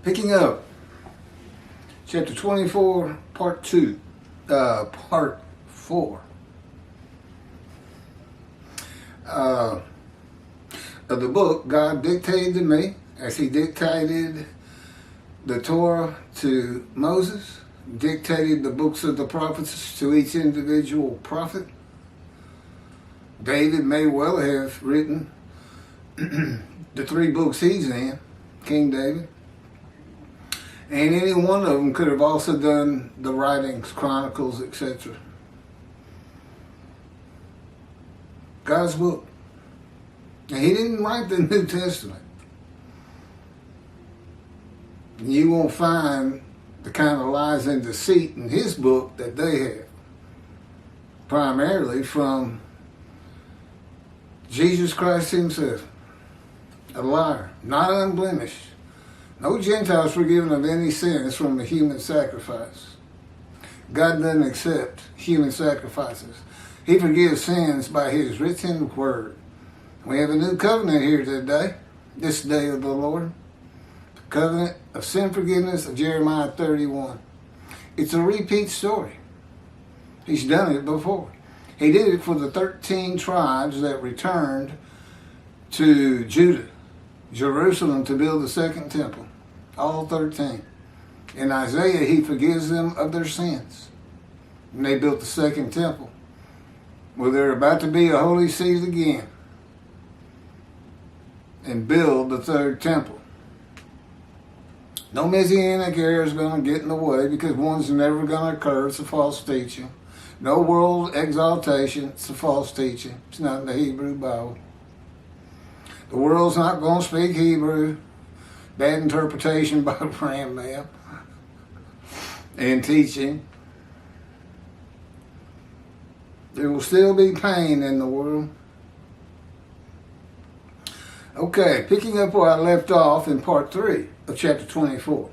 Picking up chapter 24, part 2, part 4 of the book. God dictated to me as he dictated the Torah to Moses, dictated the books of the prophets to each individual prophet. David may well have written the 3 books he's in, King David. And any one of them could have also done the writings, chronicles, etc. God's book. And he didn't write the New Testament. You won't find the kind of lies and deceit in his book that they have. Primarily from Jesus Christ himself. A liar, not unblemished. No Gentiles forgiven of any sins from a human sacrifice. God doesn't accept human sacrifices. He forgives sins by his written word. We have a new covenant here today, this day of the Lord. The covenant of sin forgiveness of Jeremiah 31. It's a repeat story. He's done it before. He did it for the 13 tribes that returned to Judah, Jerusalem, to build the second temple. All 13. In Isaiah, he forgives them of their sins. And they built the second temple. Well, they're about to be a holy seed again and build the third temple. No Messianic era is going to get in the way because one's never going to occur. It's a false teaching. No world exaltation. It's a false teaching. It's not in the Hebrew Bible. The world's not going to speak Hebrew. Bad interpretation by Rambam and teaching. There will still be pain in the world. Okay, picking up where I left off in part 3 of chapter 24.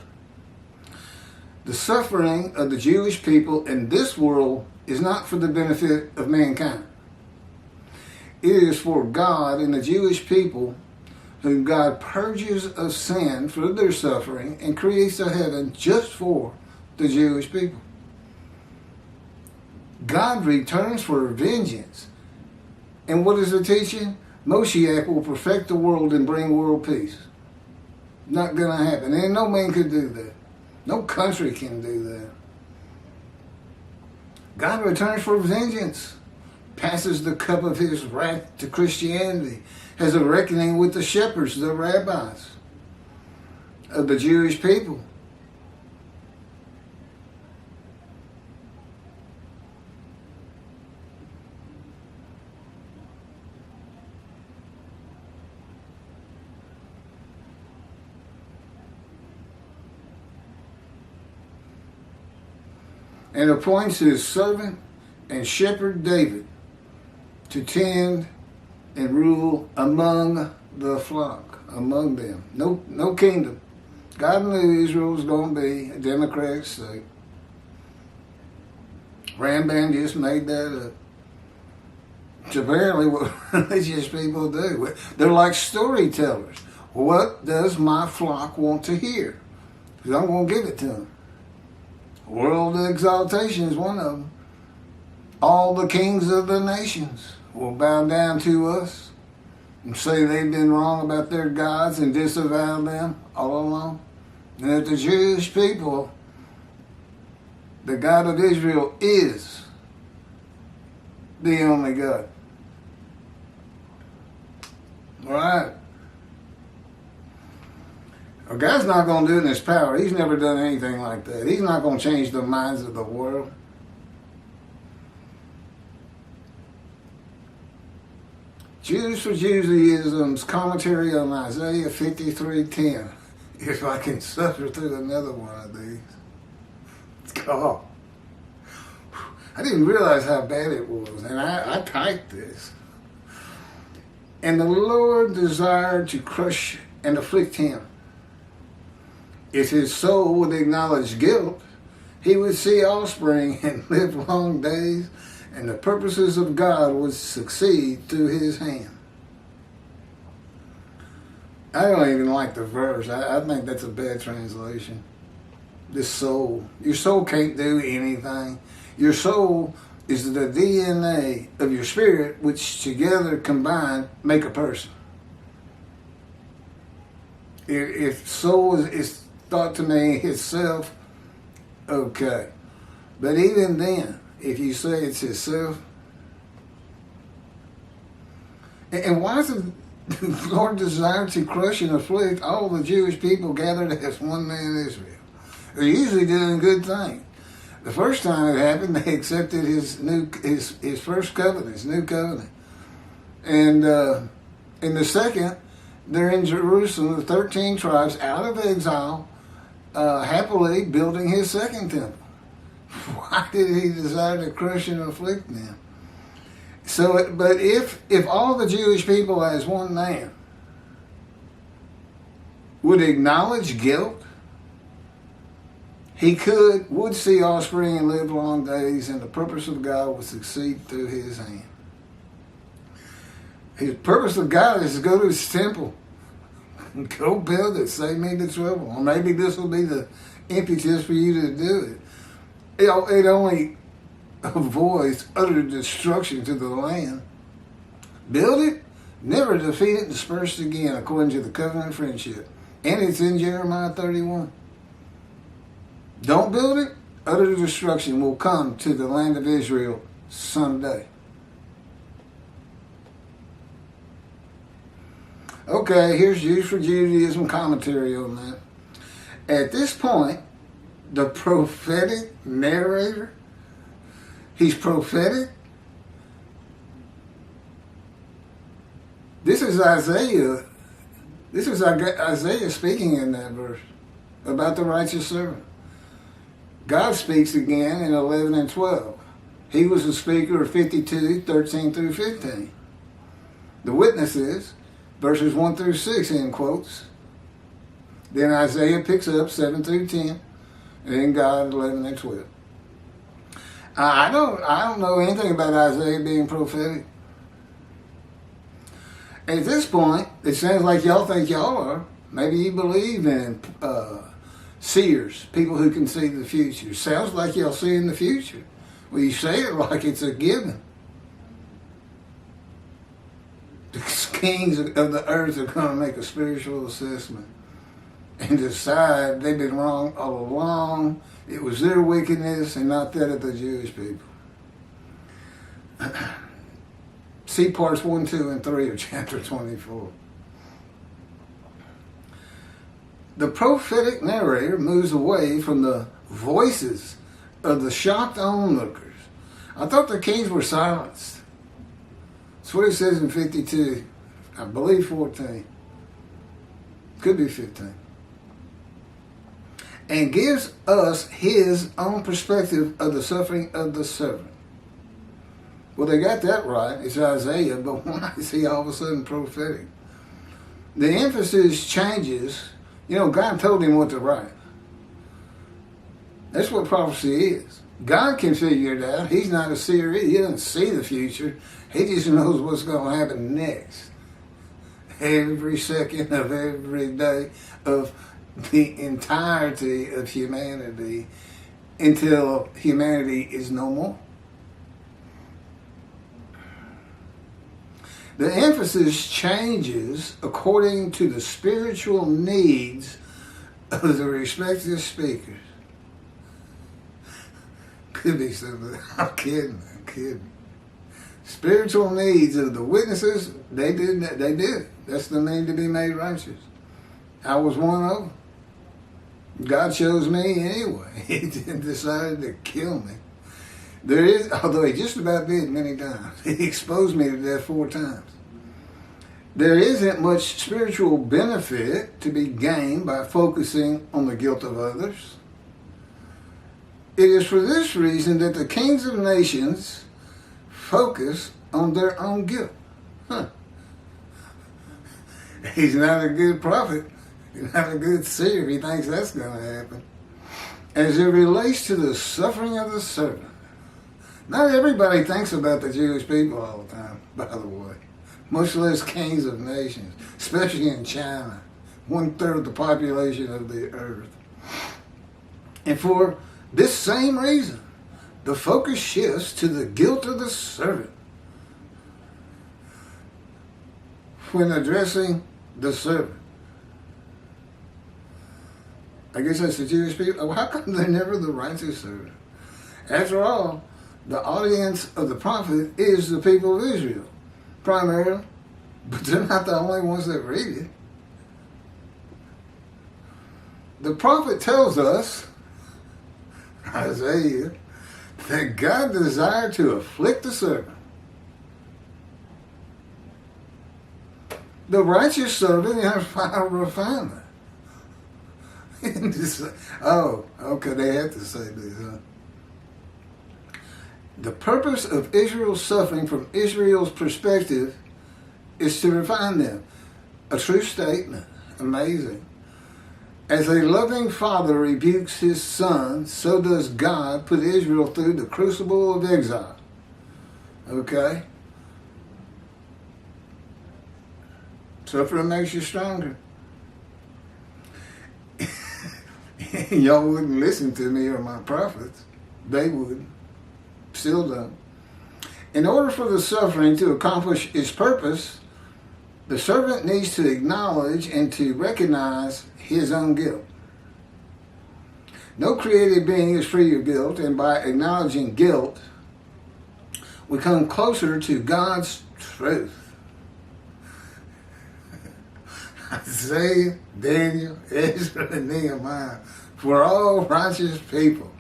The suffering of the Jewish people in this world is not for the benefit of mankind. It is for God and the Jewish people, whom God purges of sin through their suffering and creates a heaven just for the Jewish people. God returns for vengeance. And what is the teaching? Moshiach will perfect the world and bring world peace. Not going to happen. And no man could do that. No country can do that. God returns for vengeance. Passes the cup of his wrath to Christianity. Has a reckoning with the shepherds, the rabbis of the Jewish people. And appoints his servant and shepherd David to tend and rule among the flock, among them. No kingdom. God knew Israel was going to be a democratic state. Rambam just made that up. It's apparently what religious people do. They're like storytellers. What does my flock want to hear? Because I'm going to give it to them. World exaltation is one of them. All the kings of the nations will bow down to us and say they've been wrong about their gods and disavow them all along. And that the Jewish people, the God of Israel, is the only God. All right. Well, God's not going to do it in his power. He's never done anything like that. He's not going to change the minds of the world. Jews for Judaism's commentary on Isaiah 53:10. If I can suffer through another one of these. God. I didn't realize how bad it was. And I typed this. And the Lord desired to crush and afflict him. If his soul would acknowledge guilt, he would see offspring and live long days, and the purposes of God would succeed through his hand. I don't even like the verse. I think that's a bad translation. This soul. Your soul can't do anything. Your soul is the DNA of your spirit, which together combined make a person. If soul is thought to mean itself, okay. But even then, if you say it's itself, and why does the Lord desire to crush and afflict all the Jewish people gathered as one man Israel? They're usually doing good things. The first time it happened, they accepted his first covenant, his new covenant. And in the second, they're in Jerusalem, the 13 tribes out of exile, happily building his second temple. Why did he desire to crush and afflict them? So, but if all the Jewish people as one man would acknowledge guilt, he would see offspring and live long days, and the purpose of God would succeed through his hand. His purpose of God is to go to his temple. Go build it, save me the trouble. Or maybe this will be the impetus for you to do it. It only avoids utter destruction to the land. Build it, never defeat it, disperse it again, according to the covenant friendship. And it's in Jeremiah 31. Don't build it, utter destruction will come to the land of Israel someday. Okay, here's For Judaism commentary on that. At this point, the prophetic narrator, he's prophetic. This is Isaiah. This is Isaiah speaking in that verse about the righteous servant. God speaks again in 11 and 12. He was the speaker of 52, 13 through 15. The witnesses, verses 1 through 6 in quotes. Then Isaiah picks up 7 through 10, and then God 11 and 12. I don't know anything about Isaiah being prophetic. At this point, it sounds like y'all think y'all are. Maybe you believe in seers, people who can see the future. Sounds like y'all see in the future. Well, you say it like it's a given. The kings of the earth are going to make a spiritual assessment and decide they've been wrong all along. It was their wickedness and not that of the Jewish people. See parts 1, 2, and 3 of chapter 24. The prophetic narrator moves away from the voices of the shocked onlookers. I thought the kings were silenced. That's what it says in 52. I believe 14. Could be 15. And gives us his own perspective of the suffering of the servant. Well, they got that right. It's Isaiah, but why is he all of a sudden prophetic? The emphasis changes. You know, God told him what to write. That's what prophecy is. God can figure it out. He's not a seer. He doesn't see the future. He just knows what's going to happen next. Every second of every day of the entirety of humanity until humanity is no more. The emphasis changes according to the spiritual needs of the respective speakers. Could be something. I'm kidding. Spiritual needs of the witnesses, they did. That's the mean to be made righteous. I was one of them. God chose me anyway. He didn't decide to kill me. There is, although he just about did many times. He exposed me to death 4 times. There isn't much spiritual benefit to be gained by focusing on the guilt of others. It is for this reason that the kings of nations focus on their own guilt. He's not a good prophet. He's not a good seer if he thinks that's going to happen. As it relates to the suffering of the servant. Not everybody thinks about the Jewish people all the time, by the way. much less kings of nations, especially in China, 1/3 of the population of the earth. And for this same reason, the focus shifts to the guilt of the servant when addressing the servant. I guess that's the Jewish people. Oh, how come they're never the righteous servant? After all, the audience of the prophet is the people of Israel, primarily, but they're not the only ones that read it. The prophet tells us, Isaiah, that God desired to afflict the servant. The righteous servant in final refinement. Oh, okay, they have to say this, huh? The purpose of Israel's suffering from Israel's perspective is to refine them. A true statement. Amazing. As a loving father rebukes his son, so does God put Israel through the crucible of exile. Okay? Suffering makes you stronger. Y'all wouldn't listen to me or my prophets. They would. Still don't. In order for the suffering to accomplish its purpose, the servant needs to acknowledge and to recognize his own guilt. No created being is free of guilt, and by acknowledging guilt, we come closer to God's truth. Isaiah, Daniel, Ezra, and Nehemiah were all righteous people,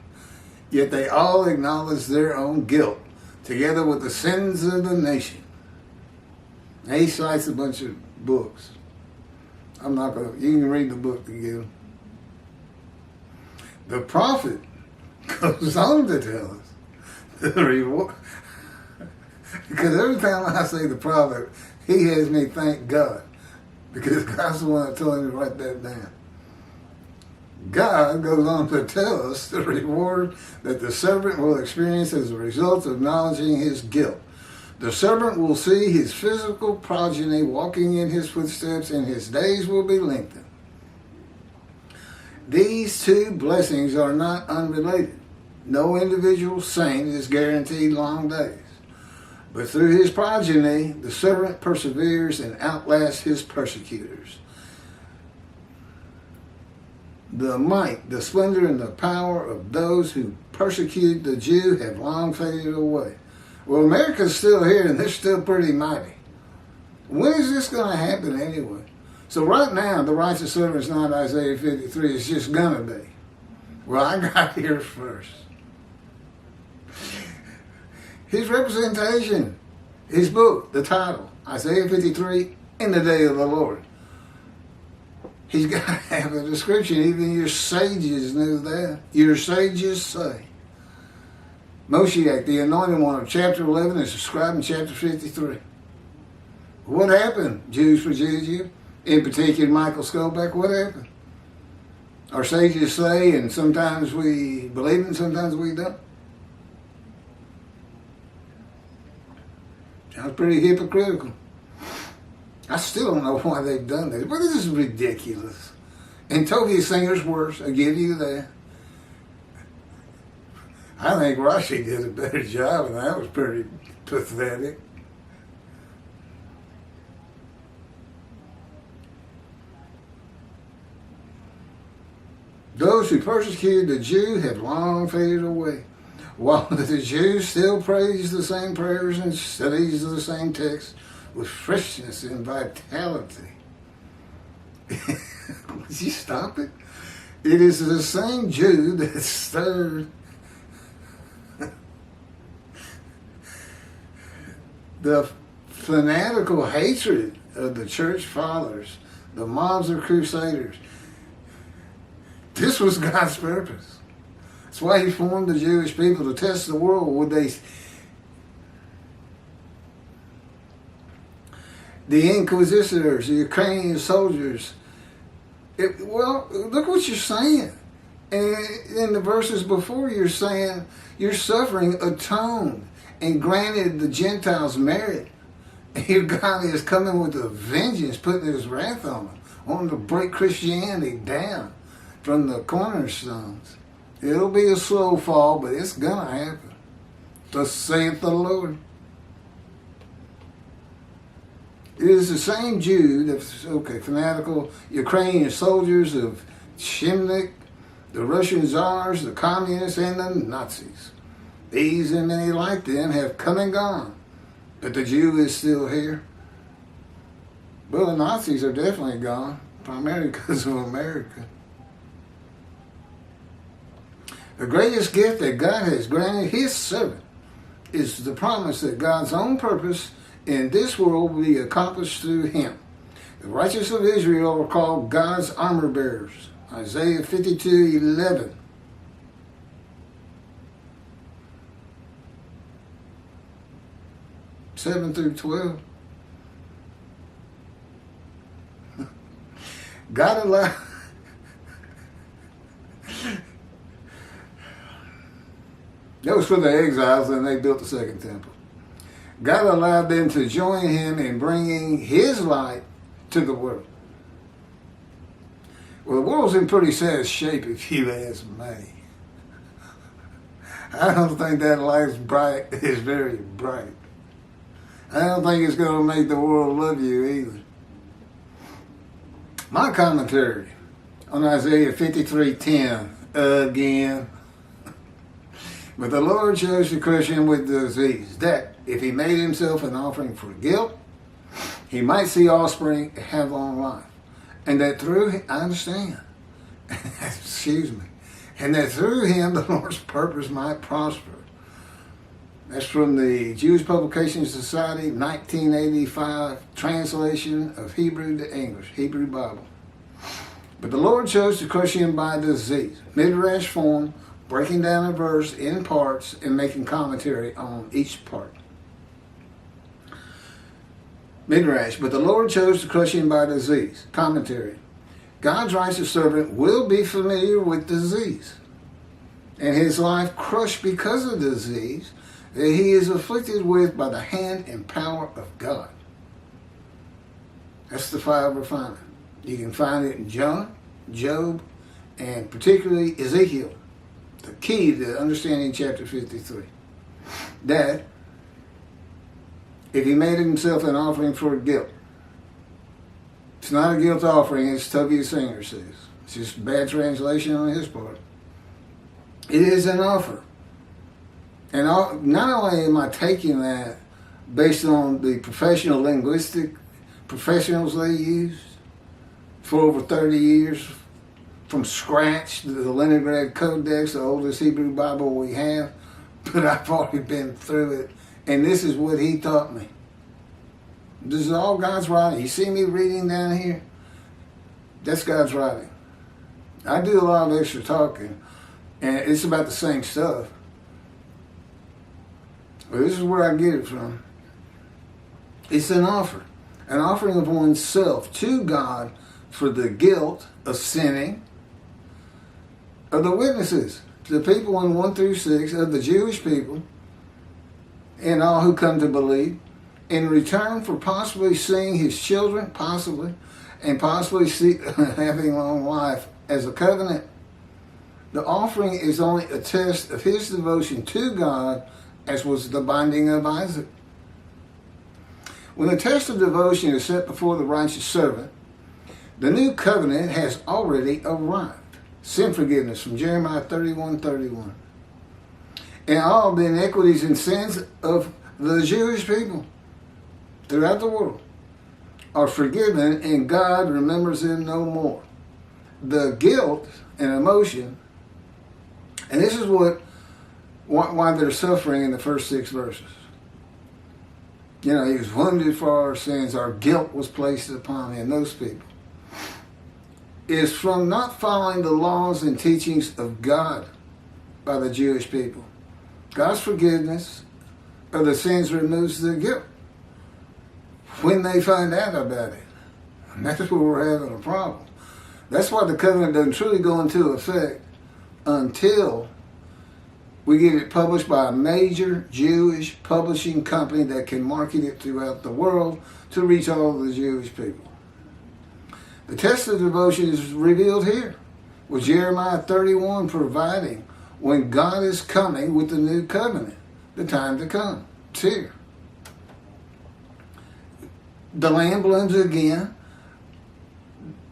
yet they all acknowledged their own guilt, together with the sins of the nation. Now, he cites a bunch of books. I'm not going to, you can read the book together. The prophet goes on to tell us the reward. Because every time I say the prophet, he has me thank God. Because God's the one that told me to write that down. God goes on to tell us the reward that the servant will experience as a result of acknowledging his guilt. The servant will see his physical progeny walking in his footsteps, and his days will be lengthened. These two blessings are not unrelated. No individual saint is guaranteed long days. But through his progeny, the servant perseveres and outlasts his persecutors. The might, the splendor, and the power of those who persecuted the Jew have long faded away. Well, America's still here, and they're still pretty mighty. When is this going to happen anyway? So right now, the righteous servant is not Isaiah 53. It's just going to be. Well, I got here first. His representation, his book, the title, Isaiah 53, in the day of the Lord. He's got to have a description. Even your sages knew that. Your sages say. Moshiach, the anointed one of chapter 11, is described in chapter 53. What happened, Jews for Judaism? In particular, Michael Skolbeck, what happened? Our sages say, and sometimes we believe it, and sometimes we don't. Sounds pretty hypocritical. I still don't know why they've done this, but this is ridiculous. And Toby Singer's worse, I give you that. I think Rashi did a better job, and that was pretty pathetic. Those who persecuted the Jew have long faded away, while the Jews still praise the same prayers and studies of the same text with freshness and vitality. Would you stop it? It is the same Jew that stirred the fanatical hatred of the church fathers, the mobs of crusaders. This was God's purpose. That's why he formed the Jewish people, to test the world. Would they... The inquisitors, the Ukrainian soldiers. Well, look what you're saying. And in the verses before, you're saying your suffering atoned and granted the Gentiles merit Here God is coming with a vengeance, putting his wrath on them, wanting to break Christianity down from the cornerstones. It'll be a slow fall, but it's going to happen. Thus saith the Lord. It is the same Jew, fanatical Ukrainian soldiers of Shimnik, the Russian czars, the communists, and the Nazis. These and many like them have come and gone, but the Jew is still here. Well, the Nazis are definitely gone, primarily because of America. The greatest gift that God has granted his servant is the promise that God's own purpose in this world will be accomplished through him. The righteous of Israel are called God's armor bearers. Isaiah 52:11. Seven through 12. God allowed that was for the exiles, and they built the second temple. God allowed them to join him in bringing his light to the world. Well, the world's in pretty sad shape, if you ask me. I don't think that light's bright is very bright. I don't think it's going to make the world love you either. My commentary on Isaiah 53:10 again. But the Lord chose to crush him with disease, that if he made himself an offering for guilt, he might see offspring have long life. And that through, I understand, excuse me, and that through him the Lord's purpose might prosper. That's from the Jewish Publication Society, 1985 translation of Hebrew to English, Hebrew Bible. But the Lord chose to crush him by disease, midrash form, breaking down a verse in parts and making commentary on each part. Midrash, but the Lord chose to crush him by disease. Commentary. God's righteous servant will be familiar with disease, and his life crushed because of disease that he is afflicted with by the hand and power of God. That's the fire of refinement. You can find it in John, Job, and particularly Ezekiel. The key to understanding chapter 53. That if he made himself an offering for guilt, it's not a guilt offering, as Toby Singer says. It's just bad translation on his part. It is an offer. And not only am I taking that based on the professional linguistic professionals they used for over 30 years, from scratch, the Leningrad Codex, the oldest Hebrew Bible we have, but I've already been through it, and this is what he taught me. This is all God's writing. You see me reading down here? That's God's writing. I do a lot of extra talking, and it's about the same stuff. But this is where I get it from. It's an offering of oneself to God for the guilt of sinning, of the witnesses, the people in 1 through 6, of the Jewish people, and all who come to believe, in return for possibly seeing his children, and possibly having long life as a covenant. The offering is only a test of his devotion to God, as was the binding of Isaac. When the test of devotion is set before the righteous servant, the new covenant has already arrived. Sin forgiveness from Jeremiah 31:31. And all the iniquities and sins of the Jewish people throughout the world are forgiven, and God remembers them no more. The guilt and emotion, and this is why they're suffering in the first 6 verses. You know, he was wounded for our sins, our guilt was placed upon him, those people. Is from not following the laws and teachings of God by the Jewish people. God's forgiveness of the sins removes the guilt when they find out about it. And that's where we're having a problem. That's why the covenant doesn't truly go into effect until We get it published by a major Jewish publishing company that can market it throughout the world to reach all of the Jewish people. The test of devotion is revealed here, with Jeremiah 31 providing when God is coming with the new covenant, the time to come. It's here. The land blooms again.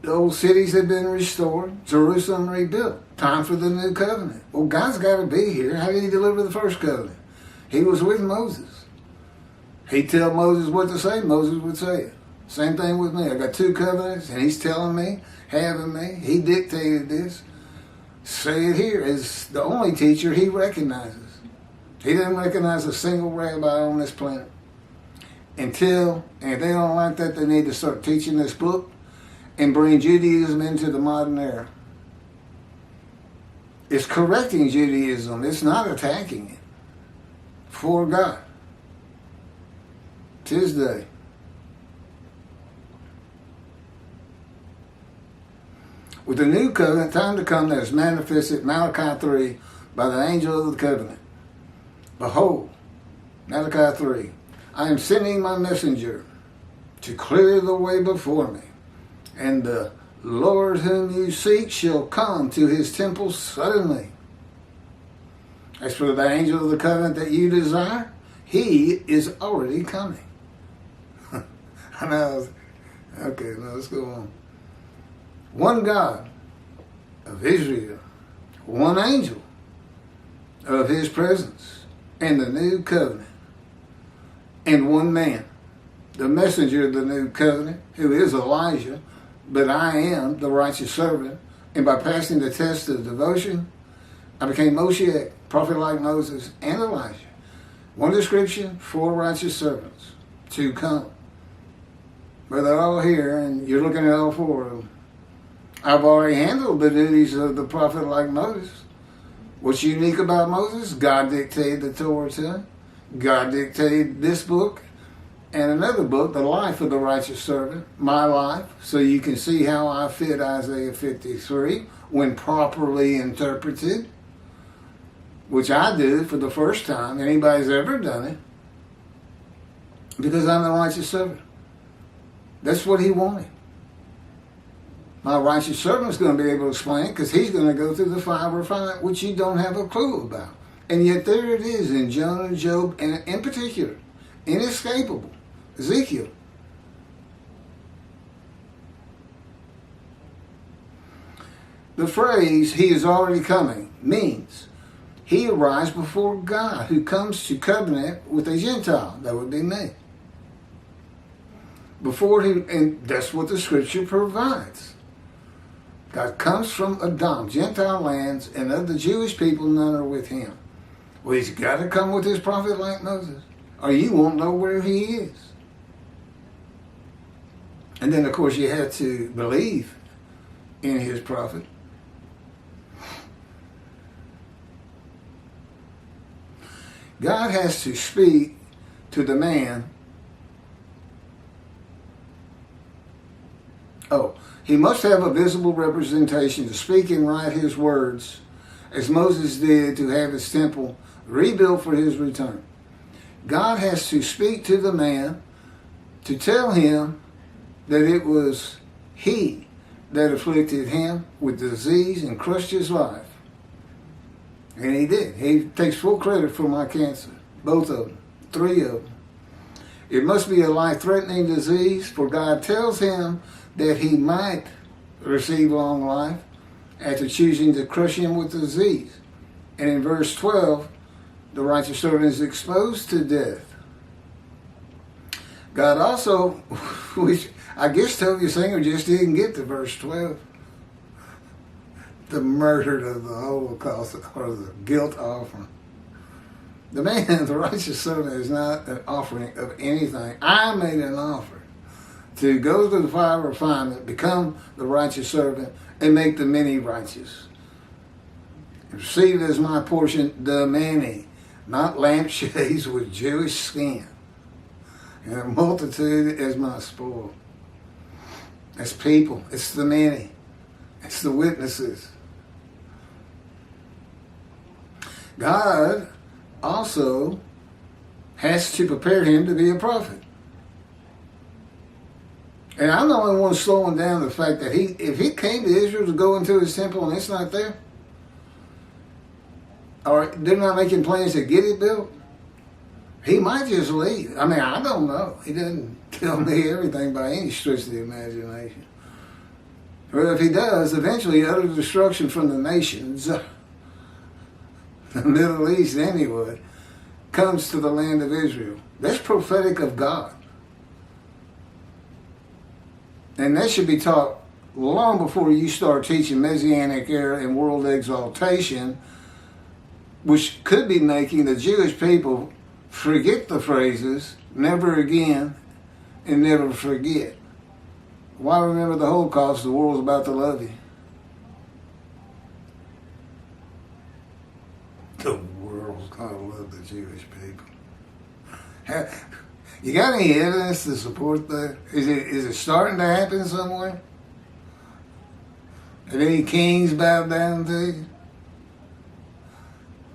The old cities have been restored. Jerusalem rebuilt. Time for the new covenant. Well, God's got to be here. How did he deliver the first covenant? He was with Moses. He'd tell Moses what to say. Moses would say it. Same thing with me. I got two covenants, and he's telling me, having me. He dictated this. Say it here as the only teacher he recognizes. He doesn't recognize a single rabbi on this planet. And if they don't like that, they need to start teaching this book and bring Judaism into the modern era. It's correcting Judaism. It's not attacking it. For God. 'Tis day. With the new covenant, time to come that is manifested, Malachi 3, by the angel of the covenant. Behold, Malachi 3, I am sending my messenger to clear the way before me, and the Lord whom you seek shall come to his temple suddenly. As for the angel of the covenant that you desire, he is already coming. I know. Okay, now let's go on. One God of Israel, one angel of his presence, and the new covenant, and one man, the messenger of the new covenant, who is Elijah, but I am the righteous servant, and by passing the test of devotion, I became Moshe, prophet like Moses, and Elijah. One description, 4 righteous servants to come. But they're all here, and you're looking at all 4 of them. I've already handled the duties of the prophet like Moses. What's unique about Moses? God dictated the Torah to him. God dictated this book and another book, the life of the righteous servant, my life, so you can see how I fit Isaiah 53 when properly interpreted, which I do for the first time. Anybody's ever done it, because I'm the righteous servant. That's what he wanted. My righteous servant's going to be able to explain it because he's going to go through the fire refinement, which you don't have a clue about. And yet there it is in Jonah, Job, and in particular, inescapable, Ezekiel. The phrase, he is already coming, means he arrives before God, who comes to covenant with a Gentile. That would be me. And that's what the scripture provides. God comes from Edom, Gentile lands, and of the Jewish people, none are with him. Well, he's got to come with his prophet like Moses, or you won't know where he is. And then, of course, you have to believe in his prophet. God has to speak to the man. He must have a visible representation to speak and write his words, as Moses did to have his temple rebuilt for his return. God has to speak to the man to tell him that it was he that afflicted him with disease and crushed his life. And he did. He takes full credit for my cancer. Both of them. 3 of them. It must be a life-threatening disease, for God tells him that he might receive long life after choosing to crush him with disease. And in verse 12, the righteous servant is exposed to death. God also, which I guess Toby Singer just didn't get to verse 12, the murder of the Holocaust, or the guilt offering. The man, the righteous servant, is not an offering of anything. I made an offer to go through the fire of refinement, become the righteous servant, and make the many righteous. Receive as my portion the many, not lampshades with Jewish skin, and a multitude as my spoil. It's people. It's the many. It's the witnesses. God also has to prepare him to be a prophet. And I'm the only one slowing down the fact that if he came to Israel to go into his temple and it's not there, or they're not making plans to get it built, he might just leave. I mean, I don't know. He doesn't tell me everything by any stretch of the imagination. But if he does, eventually utter destruction from the nations, the Middle East anyway, comes to the land of Israel. That's prophetic of God. And that should be taught long before you start teaching Messianic era and world exaltation, which could be making the Jewish people forget the phrases, never again, and never forget. Why remember the Holocaust? The world's about to love you. The world's going to love the Jewish people. You got any evidence to support that? Is it starting to happen somewhere? Have any kings bowed down to you?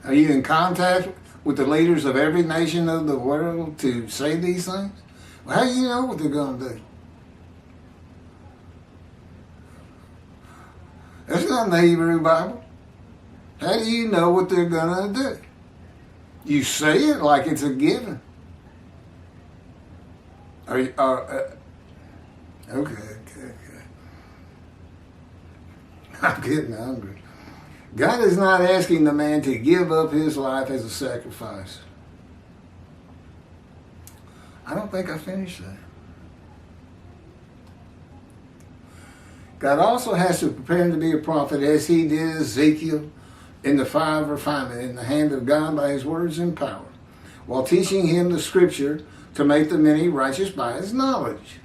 Are you in contact with the leaders of every nation of the world to say these things? Well, how do you know what they're going to do? That's not in the Hebrew Bible. How do you know what they're going to do? You say it like it's a given. Okay. I'm getting hungry. God is not asking the man to give up his life as a sacrifice. I don't think I finished that. God also has to prepare him to be a prophet as he did Ezekiel in the fire of refinement in the hand of God by his words and power, while teaching him the scripture to make the many righteous by his knowledge.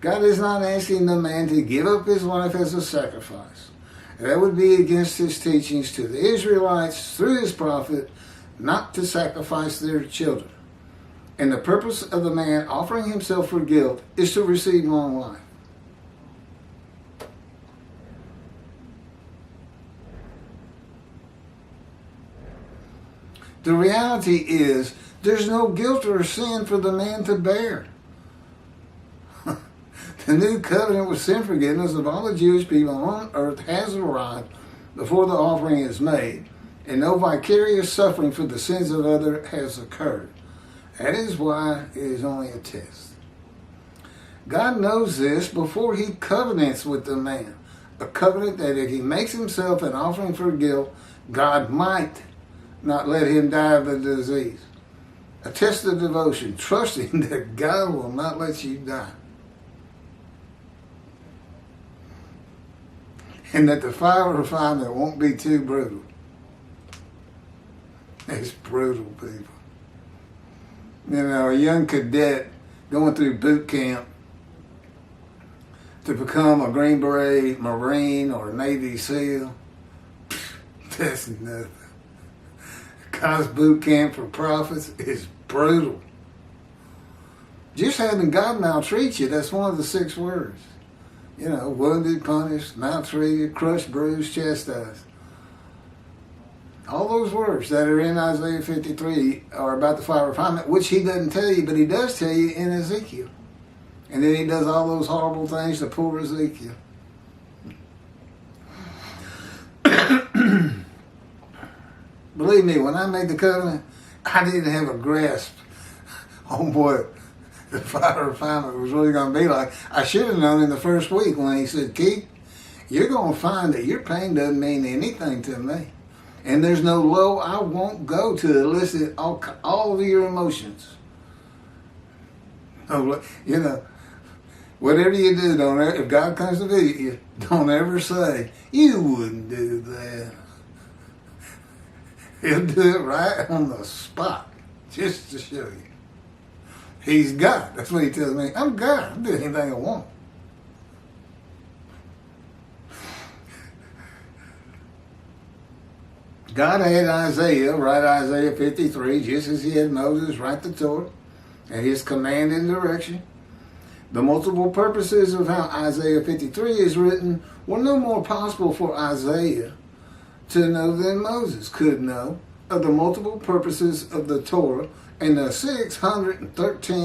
God is not asking the man to give up his life as a sacrifice. That would be against his teachings to the Israelites through his prophet not to sacrifice their children. And the purpose of the man offering himself for guilt is to receive long life. The reality is there's no guilt or sin for the man to bear. The new covenant with sin forgiveness of all the Jewish people on earth has arrived before the offering is made, and no vicarious suffering for the sins of others has occurred. That is why it is only a test. God knows this before he covenants with the man. A covenant that if he makes himself an offering for guilt, God might not let him die of the disease. A test of devotion, trusting that God will not let you die. And that the fire of refinement won't be too brutal. It's brutal, people. You know, a young cadet going through boot camp to become a Green Beret, Marine, or Navy SEAL, that's nothing. God's boot camp for prophets is brutal. Just having God maltreat you, that's one of the 6 words. You know, wounded, punished, maltreated, crushed, bruised, chastised. All those words that are in Isaiah 53 are about the fire of refinement, which he doesn't tell you, but he does tell you in Ezekiel. And then he does all those horrible things to poor Ezekiel. Believe me, when I made the covenant, I didn't have a grasp on what the fire of refinement was really going to be like. I should have known in the first week when he said, Keith, you're going to find that your pain doesn't mean anything to me. And there's no low I won't go to elicit all of your emotions. You know, whatever you do, don't ever, if God comes to visit you, don't ever say, you wouldn't do that. He'll do it right on the spot, just to show you. He's God. That's what he tells me. I'm God. I'll do anything I want. God had Isaiah write Isaiah 53, just as he had Moses write the Torah, at his command and direction. The multiple purposes of how Isaiah 53 is written were no more possible for Isaiah to know than Moses could know of the multiple purposes of the Torah and the 613